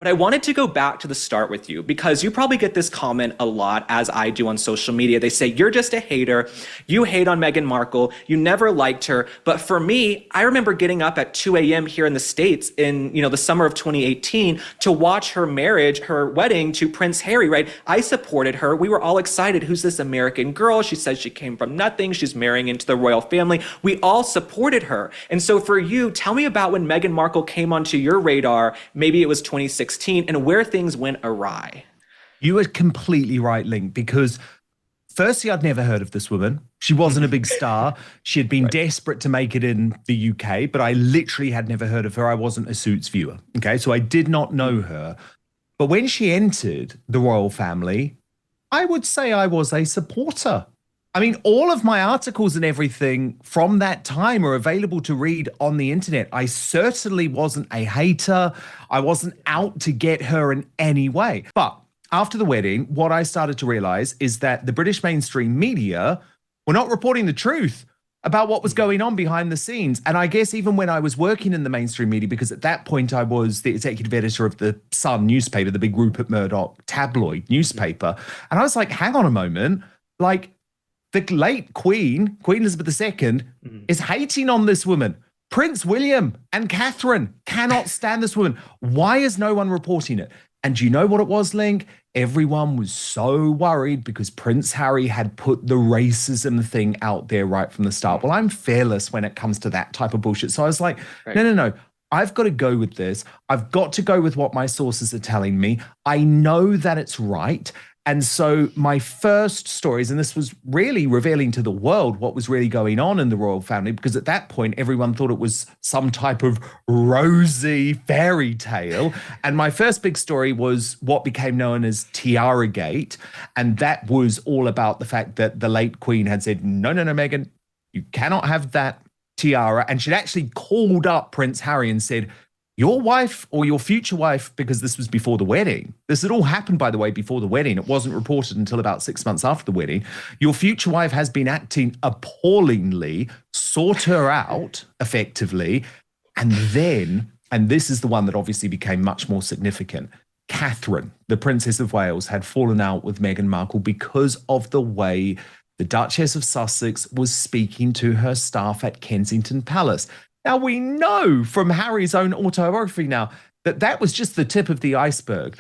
But I wanted to go back to the start with you because you probably get this comment a lot, as I do on social media. They say, you're just a hater. You hate on Meghan Markle. You never liked her. But for me, I remember getting up at 2 a.m. here in the States in, the summer of 2018 to watch her marriage, her wedding to Prince Harry, right? I supported her. We were all excited. Who's this American girl? She says she came from nothing. She's marrying into the royal family. We all supported her. And so for you, tell me about when Meghan Markle came onto your radar. Maybe it was 2016. And where things went awry. You were completely right, Link, because firstly, I'd never heard of this woman. She wasn't a big star. She had been desperate to make it in the UK, but I literally had never heard of her. I wasn't a Suits viewer. Okay, so I did not know her. But when she entered the royal family, I would say I was a supporter. I mean, all of my articles and everything from that time are available to read on the internet. I certainly wasn't a hater. I wasn't out to get her in any way. But after the wedding, what I started to realize is that the British mainstream media were not reporting the truth about what was going on behind the scenes. And I guess even when I was working in the mainstream media, because at that point I was the executive editor of the Sun newspaper, the big Rupert Murdoch tabloid newspaper. And I was like, hang on a moment, like, the late Queen Elizabeth II, is hating on this woman. Prince William and Catherine cannot stand this woman. Why is no one reporting it? And do you know what it was, Link? Everyone was so worried because Prince Harry had put the racism thing out there right from the start. Well, I'm fearless when it comes to that type of bullshit. So I was like, no. I've got to go with this. I've got to go with what my sources are telling me. I know that it's right. And so my first stories, and this was really revealing to the world what was really going on in the royal family, because at that point, everyone thought it was some type of rosy fairy tale. And my first big story was what became known as Tiara Gate. And that was all about the fact that the late Queen had said, no, Meghan, you cannot have that tiara. And she'd actually called up Prince Harry and said, your wife or your future wife, because this was before the wedding. This had all happened, by the way, before the wedding. It wasn't reported until about 6 months after the wedding. Your future wife has been acting appallingly. Sort her out effectively. And then, and this is the one that obviously became much more significant, Catherine, the Princess of Wales, had fallen out with Meghan Markle because of the way the Duchess of Sussex was speaking to her staff at Kensington Palace. Now, we know from Harry's own autobiography now that that was just the tip of the iceberg.